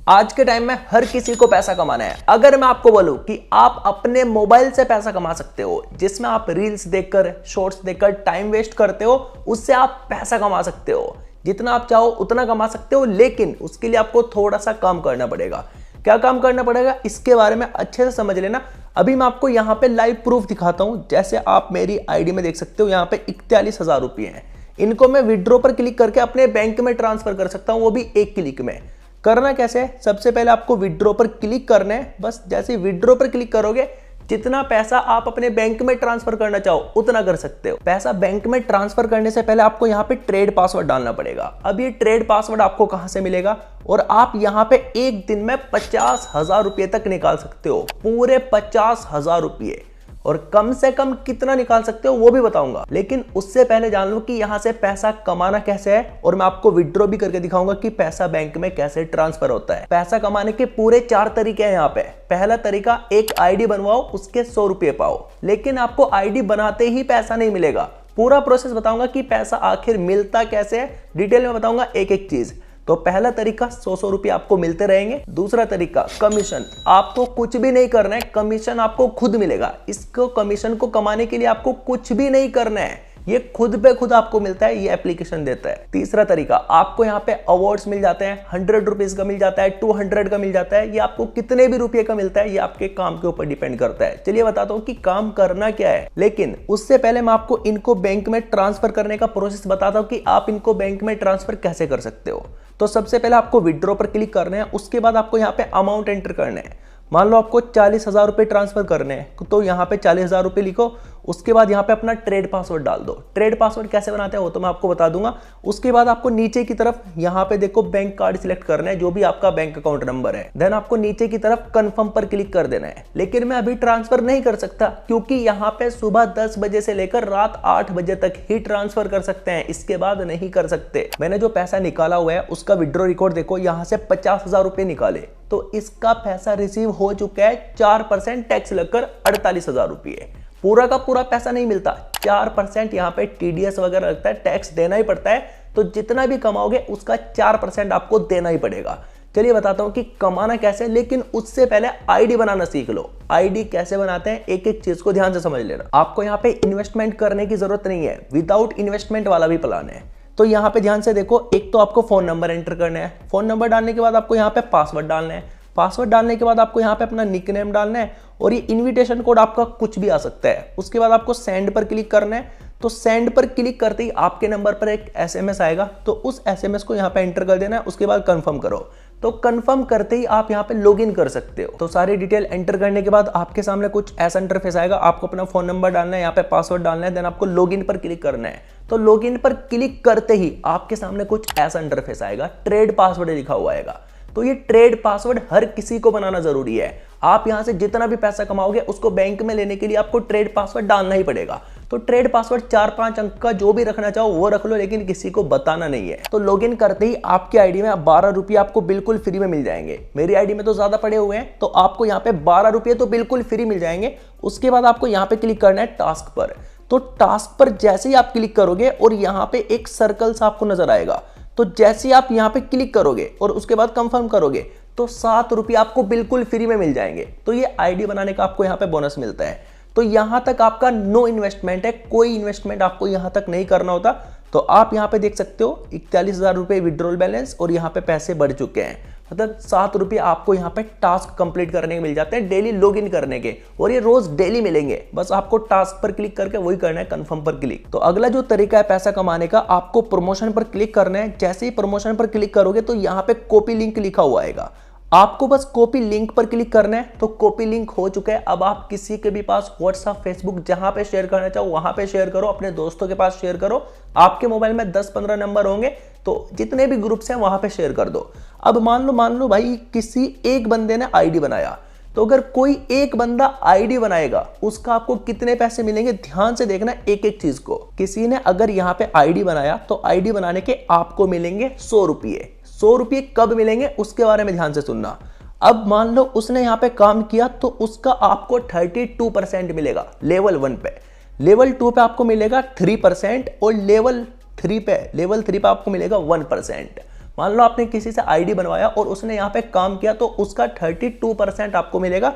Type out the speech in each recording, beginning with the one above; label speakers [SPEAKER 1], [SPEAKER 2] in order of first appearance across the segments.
[SPEAKER 1] आज के टाइम में हर किसी को पैसा कमाना है। अगर मैं आपको बोलूं कि आप अपने मोबाइल से पैसा कमा सकते हो, जिसमें आप रील्स देखकर, शॉर्ट्स देखकर टाइम वेस्ट करते हो, उससे आप पैसा कमा सकते हो। जितना आप चाहो उतना कमा सकते हो, लेकिन उसके लिए आपको थोड़ा सा काम करना पड़ेगा। क्या काम करना पड़ेगा इसके बारे में अच्छे से समझ लेना। अभी मैं आपको यहाँ पे लाइव प्रूफ दिखाता हूँ। जैसे आप मेरी आईडी में देख सकते हो, यहाँ पे 41,000 रुपये हैं। इनको मैं विड्रॉ पर क्लिक करके अपने बैंक में ट्रांसफर कर सकता हूँ, वो भी एक क्लिक में। करना कैसे है, सबसे पहले आपको विड्रॉ पर क्लिक करना है। बस जैसे विड्रॉ पर क्लिक करोगे, जितना पैसा आप अपने बैंक में ट्रांसफर करना चाहो उतना कर सकते हो। पैसा बैंक में ट्रांसफर करने से पहले आपको यहाँ पे ट्रेड पासवर्ड डालना पड़ेगा। अब ये ट्रेड पासवर्ड आपको कहां से मिलेगा, और आप यहाँ पे एक दिन में 50,000 रुपये तक निकाल सकते हो, पूरे 50,000 रुपये। और कम से कम कितना निकाल सकते हो वो भी बताऊंगा, लेकिन उससे पहले जान लो कि यहां से पैसा कमाना कैसे है, और मैं आपको विड्रॉ भी करके दिखाऊंगा कि पैसा बैंक में कैसे ट्रांसफर होता है। पैसा कमाने के पूरे 4 तरीके हैं यहाँ पे। पहला तरीका, एक आईडी बनवाओ, उसके 100 रुपये पाओ। लेकिन आपको आईडी बनाते ही पैसा नहीं मिलेगा। पूरा प्रोसेस बताऊंगा कि पैसा आखिर मिलता कैसे है, डिटेल में बताऊंगा एक एक चीज। तो पहला तरीका, 100 रुपये आपको मिलते रहेंगे। दूसरा तरीका, कमीशन। आपको कुछ भी नहीं करना है, कमीशन आपको खुद मिलेगा। इसको कमीशन को कमाने के लिए आपको कुछ भी नहीं करना है, ये खुद पे खुद आपको मिलता है, ये एप्लीकेशन देता है। तीसरा तरीका, आपको यहाँ पे अवार्ड्स मिल जाते हैं। 100 रुपीज का मिल जाता है, 200 का मिल जाता है। ये आपको कितने भी रुपये का मिलता है, ये आपके काम के ऊपर डिपेंड करता है। चलिए बताता हूँ कि काम करना क्या है। लेकिन उससे पहले मैं आपको इनको बैंक में ट्रांसफर करने का प्रोसेस बताता हूँ कि आप इनको बैंक में ट्रांसफर कैसे कर सकते हो। तो सबसे पहले आपको विड्रॉ पर क्लिक करना है। उसके बाद आपको यहाँ पे अमाउंट एंटर करना है। मान लो आपको 40,000 रुपये ट्रांसफर करने हैं, तो यहाँ पे 40,000 रुपये लिखो। उसके बाद यहाँ पे अपना ट्रेड पासवर्ड डाल दो। ट्रेड पासवर्ड कैसे बनाते हैं वो तो मैं आपको बता दूंगा। उसके बाद आपको नीचे की तरफ यहाँ पे देखो बैंक कार्ड सिलेक्ट करना है, जो भी आपका बैंक अकाउंट नंबर है। देन आपको नीचे की तरफ कंफर्म पर क्लिक कर देना है। लेकिन मैं अभी ट्रांसफर नहीं कर सकता, क्योंकि यहाँ पे सुबह 10 बजे से लेकर रात 8 बजे तक ही ट्रांसफर कर सकते हैं, इसके बाद नहीं कर सकते। मैंने जो पैसा निकाला हुआ है उसका विड्रॉ रिकॉर्ड देखो, यहाँ से 50,000 रुपये निकाले, तो इसका पैसा रिसीव हो चुका है। 4% टैक्स लगकर 48,000 रुपये। पूरा का पूरा पैसा नहीं मिलता, 4% यहाँ पे टीडीएस वगैरह लगता है, टैक्स देना ही पड़ता है। तो जितना भी कमाओगे उसका 4% आपको देना ही पड़ेगा। चलिए बताता हूँ कि कमाना कैसे, लेकिन उससे पहले आईडी बनाना सीख लो। आईडी कैसे बनाते हैं, एक एक चीज को ध्यान से समझ लेना। आपको यहाँ पे इन्वेस्टमेंट करने की जरूरत नहीं है, विदाउट इन्वेस्टमेंट वाला भी प्लान है। तो यहाँ पे ध्यान से देखो, एक तो आपको फोन नंबर एंटर करना है। फोन नंबर डालने के बाद आपको यहाँ पे पासवर्ड डालना है। पासवर्ड डालने के बाद आपको यहाँ पे अपना निकनेम डालना है, और ये इनविटेशन कोड आपका कुछ भी आ सकता है। उसके बाद आपको सेंड पर क्लिक करना है। तो सेंड पर क्लिक करते ही आपके नंबर पर एक एसएमएस आएगा, तो उस एसएमएस को यहाँ पे एंटर कर देना है। उसके बाद कंफर्म करो। तो कंफर्म करते ही आप यहाँ पे लॉगिन कर सकते हो। तो सारी डिटेल एंटर करने के बाद आपके सामने कुछ ऐसा इंटरफेस आएगा। आपको अपना फोन नंबर डालना है, यहाँ पे पासवर्ड डालना है, देन आपको लॉगिन पर क्लिक करना है। तो लॉगिन पर क्लिक करते ही आपके सामने कुछ ऐसा इंटरफेस आएगा, ट्रेड पासवर्ड लिखा हुआ आएगा। तो ये ट्रेड पासवर्ड हर किसी को बनाना जरूरी है। आप यहां से जितना भी पैसा कमाओगे उसको बैंक में लेने के लिए आपको ट्रेड पासवर्ड डालना ही पड़ेगा। तो ट्रेड पासवर्ड 4-5 अंक का जो भी रखना चाहो वो रख लो, लेकिन किसी को बताना नहीं है। तो लॉगिन करते ही आपकी आईडी में 12 रुपये आपको बिल्कुल फ्री में मिल जाएंगे। मेरी आईडी में तो ज्यादा पड़े हुए हैं, तो आपको यहाँ पे 12 रुपये तो बिल्कुल फ्री मिल जाएंगे। उसके बाद आपको यहाँ पे क्लिक करना है टास्क पर। तो टास्क पर जैसे ही आप क्लिक करोगे और यहाँ पे एक सर्कल सा आपको नजर आएगा, तो जैसे ही आप यहाँ पे क्लिक करोगे और उसके बाद कंफर्म करोगे, तो 7 रुपये आपको बिल्कुल फ्री में मिल जाएंगे। तो ये आईडी बनाने का आपको यहाँ पे बोनस मिलता है। तो यहां तक आपका नो इन्वेस्टमेंट है, कोई इन्वेस्टमेंट आपको यहां तक नहीं करना होता। तो आप यहाँ पे देख सकते हो 41,000 रुपये विड्रॉल बैलेंस, और यहाँ पे पैसे बढ़ चुके हैं। मतलब 7 रुपये आपको यहाँ पे टास्क कंप्लीट करने के मिल जाते हैं, डेली लॉगिन करने के, और ये रोज डेली मिलेंगे। बस आपको टास्क पर क्लिक करके वही करना है, कंफर्म पर क्लिक। तो अगला जो तरीका है पैसा कमाने का, आपको प्रमोशन पर क्लिक करना है। जैसे ही प्रमोशन पर क्लिक करोगे तो यहाँ पे कॉपी लिंक लिखा हुआ आएगा। आपको बस कॉपी लिंक पर क्लिक करना है। तो कॉपी लिंक हो चुका है। अब आप किसी के भी पास व्हाट्सएप, फेसबुक, जहां पे शेयर करना चाहो वहां पे शेयर करो, अपने दोस्तों के पास शेयर करो। आपके मोबाइल में 10-15 नंबर होंगे, तो जितने भी ग्रुप्स हैं वहां पे शेयर कर दो। अब मान लो भाई किसी एक बंदे ने आईडी बनाया, तो अगर कोई एक बंदा आईडी बनाएगा उसका आपको कितने पैसे मिलेंगे, ध्यान से देखना एक एक चीज को। किसी ने अगर यहाँ पे आईडी बनाया, तो आईडी बनाने के आपको मिलेंगे 100 रुपये। 100 रुपये कब मिलेंगे उसके बारे में ध्यान से सुनना। अब मान लो उसने यहाँ पे काम किया, तो उसका आपको 32% मिलेगा लेवल 1 पे। लेवल 2 पे आपको मिलेगा 3%, और लेवल 3 पे आपको मिलेगा 1%। मान लो आपने किसी से आईडी बनवाया और उसने यहाँ पे काम किया तो उसका 32% आपको मिलेगा,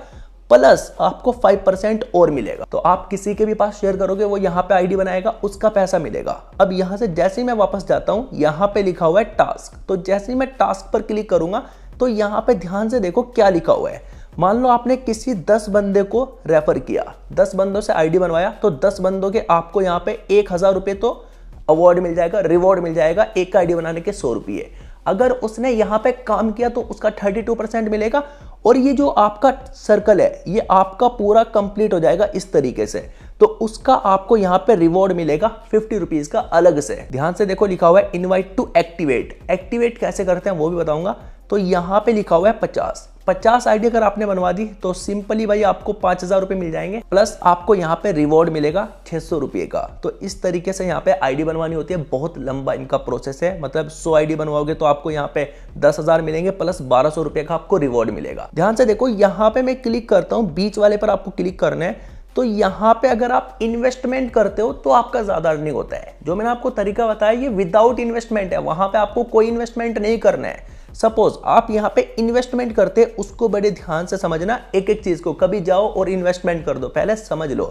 [SPEAKER 1] प्लस आपको 5% और मिलेगा। तो आप किसी के भी पास शेयर करोगे, वो यहाँ पे आईडी बनाएगा, उसका पैसा मिलेगा। अब यहाँ से जैसे ही मैं वापस जाता हूँ, यहाँ पे लिखा हुआ है टास्क। तो जैसे ही मैं टास्क पर क्लिक करूंगा तो यहाँ पे ध्यान से देखो क्या लिखा हुआ है। मान लो आपने किसी 10 बंदे को रेफर किया, 10 बंदों से आईडी बनवाया, तो 10 बंदों के आपको यहाँ पे 1000 रुपये तो अवार्ड मिल जाएगा, रिवॉर्ड मिल जाएगा। एक आईडी बनाने के 100 रुपये। अगर उसने यहाँ पे काम किया तो उसका 32% मिलेगा। और ये जो आपका सर्कल है ये आपका पूरा कंप्लीट हो जाएगा इस तरीके से, तो उसका आपको यहाँ पे रिवॉर्ड मिलेगा 50 रुपीज का अलग से। ध्यान से देखो लिखा हुआ है इनवाइट टू एक्टिवेट। एक्टिवेट कैसे करते हैं वो भी बताऊंगा। तो यहाँ पे लिखा हुआ है 50 आईडी अगर आपने बनवा दी तो सिंपली भाई आपको 5000 रुपये मिल जाएंगे, प्लस आपको यहाँ पे रिवॉर्ड मिलेगा 600 रुपये का। तो इस तरीके से यहाँ पे आईडी बनवानी होती है। बहुत लंबा इनका प्रोसेस है, मतलब 100 आईडी बनवाओगे तो आपको यहाँ पे 10,000 मिलेंगे, प्लस 1200 रुपये का आपको रिवॉर्ड मिलेगा। ध्यान से देखो यहाँ पे मैं क्लिक करता हूँ, बीच वाले पर आपको क्लिक करना है। तो यहाँ पे अगर आप इन्वेस्टमेंट करते हो तो आपका ज्यादा अर्निंग होता है। जो मैंने आपको तरीका बताया ये विदाउट इन्वेस्टमेंट है, वहां पे आपको कोई इन्वेस्टमेंट नहीं करना है। सपोज आप यहाँ पे इन्वेस्टमेंट करते, उसको बड़े ध्यान से समझना, एक एक चीज को। कभी जाओ और इन्वेस्टमेंट कर दो, पहले समझ लो।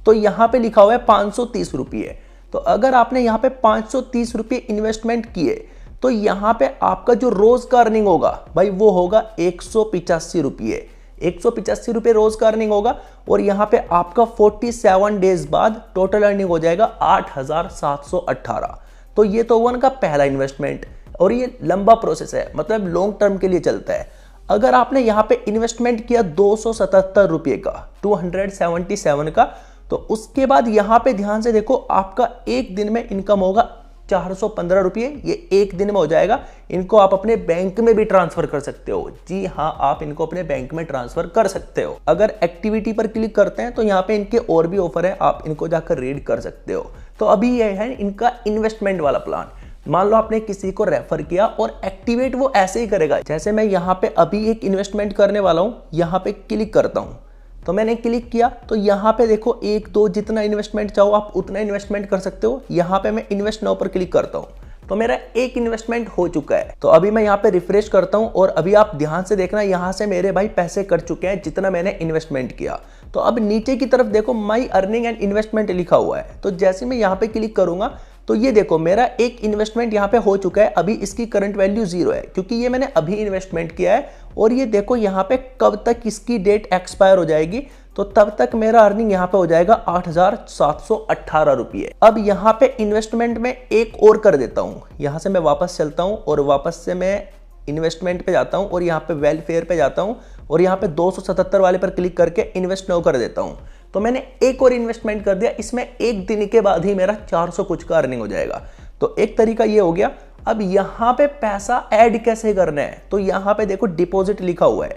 [SPEAKER 1] तो यहाँ पे लिखा हुआ है 530 रुपये। तो अगर आपने यहाँ पे 530 रुपये इन्वेस्टमेंट किए तो यहाँ पे आपका जो रोज का अर्निंग होगा भाई वो होगा 185 रुपये। 185 रुपये रोज का अर्निंग होगा। और यहाँ पे आपका 47 डेज बाद टोटल अर्निंग हो जाएगा 8718। तो ये तो वन का पहला इन्वेस्टमेंट, और ये लंबा प्रोसेस है, मतलब लॉन्ग टर्म के लिए चलता है। अगर आपने यहाँ पे इन्वेस्टमेंट किया 277 रुपये का, 277 का, तो उसके बाद यहाँ पे ध्यान से देखो आपका एक दिन में इनकम होगा 415 रुपये। ये एक दिन में हो जाएगा। इनको आप अपने बैंक में भी ट्रांसफर कर सकते हो। जी हाँ, आप इनको अपने बैंक में ट्रांसफर कर सकते हो। अगर एक्टिविटी पर क्लिक करते हैं तो यहाँ पे इनके और भी ऑफर है, आप इनको जाकर रीड कर सकते हो। तो अभी ये है इनका इन्वेस्टमेंट वाला प्लान। मान लो आपने किसी को रेफर किया और एक्टिवेट वो ऐसे ही करेगा। जैसे मैं यहाँ पे अभी एक इन्वेस्टमेंट करने वाला हूँ, यहाँ पे क्लिक करता हूँ। तो मैंने क्लिक किया तो यहाँ पे देखो 1 2 जितना इन्वेस्टमेंट चाहो आप उतना इन्वेस्टमेंट कर सकते हो। यहाँ पे मैं इन्वेस्ट नाउ पर क्लिक करता हूँ तो मेरा एक इन्वेस्टमेंट हो चुका है। तो अभी मैं यहाँ पे रिफ्रेश करता हूँ और अभी आप ध्यान से देखना, यहाँ से मेरे भाई पैसे कट चुके हैं जितना मैंने इन्वेस्टमेंट किया। तो अब नीचे की तरफ देखो माई अर्निंग एंड इन्वेस्टमेंट लिखा हुआ है। तो जैसे मैं यहाँ पे क्लिक करूंगा तो ये देखो मेरा एक इन्वेस्टमेंट यहाँ पे हो चुका है। अभी इसकी करंट वैल्यू 0 है क्योंकि ये मैंने अभी इन्वेस्टमेंट किया है। और ये देखो यहाँ पे कब तक इसकी डेट एक्सपायर हो जाएगी, तो तब तक मेरा अर्निंग यहाँ पे हो जाएगा 8718 रुपये। अब यहाँ पे इन्वेस्टमेंट में एक और कर देता हूँ। यहाँ से मैं वापस चलता हूँ और वापस से मैं इन्वेस्टमेंट पे जाता हूँ और यहाँ पे वेलफेयर पे जाता हूँ और यहाँ पे 277 वाले पर क्लिक करके इन्वेस्ट नाउ कर देता हूँ। तो मैंने एक और इन्वेस्टमेंट कर दिया। इसमें एक दिन के बाद ही मेरा 400 कुछ का अर्निंग हो जाएगा। तो एक तरीका ये हो गया। अब यहाँ पे पैसा ऐड कैसे करना है, तो यहाँ पे देखो डिपॉजिट लिखा हुआ है।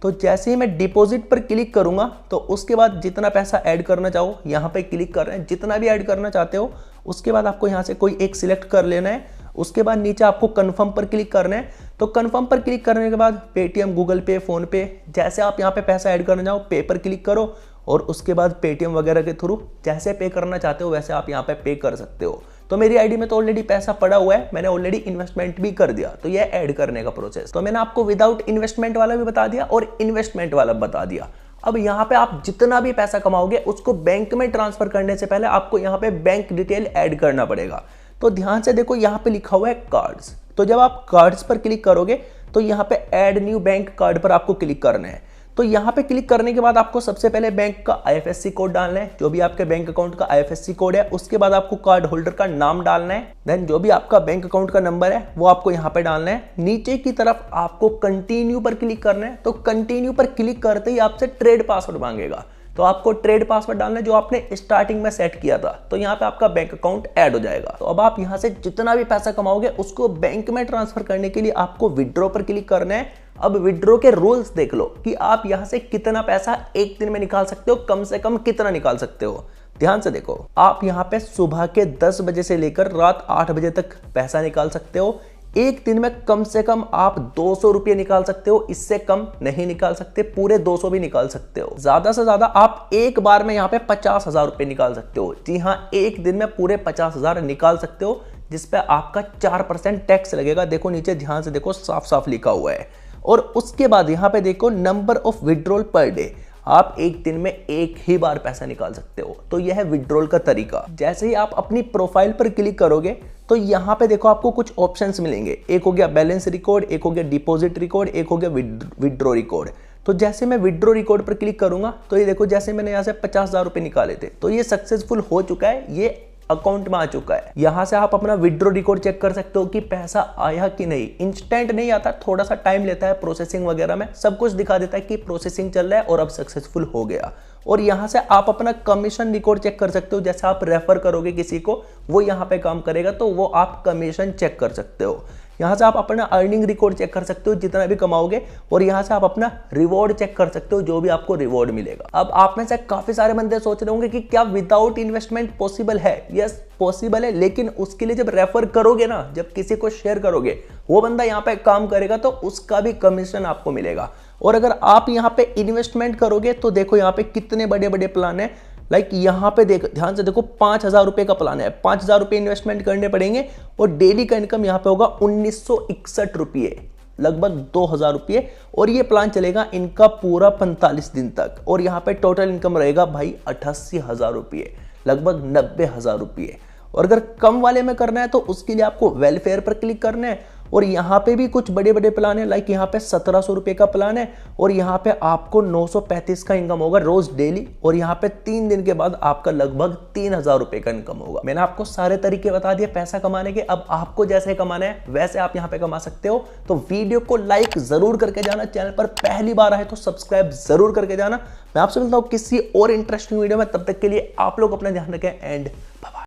[SPEAKER 1] तो जैसे ही मैं डिपॉजिट पर क्लिक करूंगा तो उसके बाद जितना पैसा ऐड करना चाहो यहाँ पे क्लिक कर रहे हैं, जितना भी ऐड करना चाहते हो। उसके बाद आपको यहाँ से कोई एक सिलेक्ट कर लेना है। उसके बाद नीचे आपको कंफर्म पर क्लिक करना है। तो कंफर्म पर क्लिक करने के बाद पेटीएम, गूगल पे, फोन पे, जैसे आप यहाँ पे पैसा ऐड करना चाहो पे पर क्लिक करो और उसके बाद पेटीएम वगैरह के थ्रू जैसे पे करना चाहते हो वैसे आप यहाँ पे कर सकते हो। तो मेरी आईडी में तो ऑलरेडी पैसा पड़ा हुआ है, मैंने ऑलरेडी इन्वेस्टमेंट भी कर दिया। तो ये ऐड करने का प्रोसेस तो मैंने आपको विदाउट इन्वेस्टमेंट वाला भी बता दिया और इन्वेस्टमेंट वाला बता दिया। अब यहाँ पे आप जितना भी पैसा कमाओगे उसको बैंक में ट्रांसफर करने से पहले आपको यहाँ पे बैंक डिटेल ऐड करना पड़ेगा। तो ध्यान से देखो यहाँ पे लिखा हुआ है कार्ड्स। तो जब आप कार्ड्स पर क्लिक करोगे तो यहाँ पे ऐड न्यू बैंक कार्ड पर आपको क्लिक करना है। तो यहाँ पे क्लिक करने के बाद आपको सबसे पहले बैंक का IFSC कोड डालना है, जो भी आपके बैंक अकाउंट का IFSC कोड है। उसके बाद आपको कार्ड होल्डर का नाम डालना है। देन जो भी आपका बैंक अकाउंट का नंबर है वो आपको यहाँ पे डालना है। नीचे की तरफ आपको कंटिन्यू पर क्लिक करना है। तो कंटिन्यू पर क्लिक करते ही आपसे ट्रेड पासवर्ड मांगेगा। तो आपको ट्रेड पासवर्ड डालना है जो आपने स्टार्टिंग में सेट किया था। तो यहाँ पे आपका बैंक अकाउंट ऐड हो जाएगा। तो अब आप यहाँ से जितना भी पैसा कमाओगे उसको बैंक में ट्रांसफर करने के लिए आपको विड्रॉ पर क्लिक करना है। अब विड्रॉ के रूल्स देख लो कि आप यहाँ से कितना पैसा एक दिन में निकाल सकते हो, कम से कम कितना निकाल सकते हो। ध्यान से देखो, आप यहाँ पे सुबह के 10 बजे से लेकर रात 8 बजे तक पैसा निकाल सकते हो। एक दिन में कम से कम आप 200 रुपये निकाल सकते हो, इससे कम नहीं निकाल सकते। पूरे 200 भी निकाल सकते हो। ज्यादा से ज्यादा आप एक बार में यहाँ पे 50,000 रुपये निकाल सकते हो। जी हाँ, एक दिन में पूरे 50,000 निकाल सकते हो। जिस पे आपका 4% टैक्स लगेगा। देखो नीचे ध्यान से देखो, साफ साफ लिखा हुआ है। और उसके बाद यहाँ पे देखो number of withdrawal per day, आप एक दिन में एक ही बार पैसा निकाल सकते हो। तो यह है विड्रॉल का तरीका। जैसे ही आप अपनी प्रोफाइल पर क्लिक करोगे तो यहाँ पे देखो आपको कुछ ऑप्शंस मिलेंगे। एक हो गया बैलेंस रिकॉर्ड, एक हो गया डिपॉजिट रिकॉर्ड, एक हो गया विड्रॉ रिकॉर्ड। तो जैसे मैं विड्रॉ रिकॉर्ड पर क्लिक करूंगा तो ये देखो, जैसे मैंने यहाँ से 50,000 रुपए निकाले थे तो ये सक्सेसफुल हो चुका है, ये अकाउंट में आ चुका है। यहां से आप अपना विड्रॉ रिकॉर्ड चेक कर सकते हो कि पैसा आया कि नहीं। इंस्टेंट नहीं आता, थोड़ा सा टाइम लेता है प्रोसेसिंग वगैरह में। सब कुछ दिखा देता है कि प्रोसेसिंग चल रहा है और अब सक्सेसफुल हो गया। और यहां से आप अपना कमीशन रिकॉर्ड चेक कर सकते हो। जैसे आप रेफर करोगे किसी को, वो यहां पे काम करेगा तो वो आप कमीशन चेक कर सकते हो। यहां से आप अपना अर्निंग रिकॉर्ड चेक कर सकते हो, जितना भी कमाओगे। और यहां से आप अपना रिवॉर्ड चेक कर सकते हो, जो भी आपको रिवॉर्ड मिलेगा। अब आप में से काफी सारे बंदे सोच रहे होंगे कि क्या विदाउट इन्वेस्टमेंट पॉसिबल है? यस पॉसिबल है, लेकिन उसके लिए जब रेफर करोगे ना, जब किसी को शेयर करोगे, वो बंदा यहाँ पे काम करेगा तो उसका भी कमीशन आपको मिलेगा। और अगर आप यहाँ पे इन्वेस्टमेंट करोगे तो देखो यहाँ पे कितने बड़े बड़े प्लान है। लाइक यहाँ पे देखो, ध्यान से देखो, 5,000 रुपए का प्लान है। 5,000 रुपए इन्वेस्टमेंट करने पड़ेंगे और डेली का इनकम यहाँ पे होगा 1961 रुपये, लगभग 2,000 रुपये। और ये प्लान चलेगा इनका पूरा 45 दिन तक। और यहाँ पे टोटल इनकम रहेगा भाई 88,000 रुपये, लगभग 90,000 रुपये। और अगर कम वाले में करना है तो उसके लिए आपको वेलफेयर पर क्लिक करना है। और यहाँ पे भी कुछ बड़े बड़े प्लान है। लाइक यहाँ पे 1,700 रुपये का प्लान है और यहाँ पे आपको 935 का इनकम होगा रोज डेली। और यहाँ पे 3 दिन के बाद आपका लगभग 3,000 रुपये का इनकम होगा। मैंने आपको सारे तरीके बता दिए पैसा कमाने के। अब आपको जैसे कमाना है वैसे आप यहाँ पे कमा सकते हो। तो वीडियो को लाइक जरूर करके जाना, चैनल पर पहली बार आए तो सब्सक्राइब जरूर करके जाना। मैं आपसे मिलता हूँ किसी और इंटरेस्टिंग वीडियो में, तब तक के लिए आप लोग अपना ध्यान रखें एंड बाय।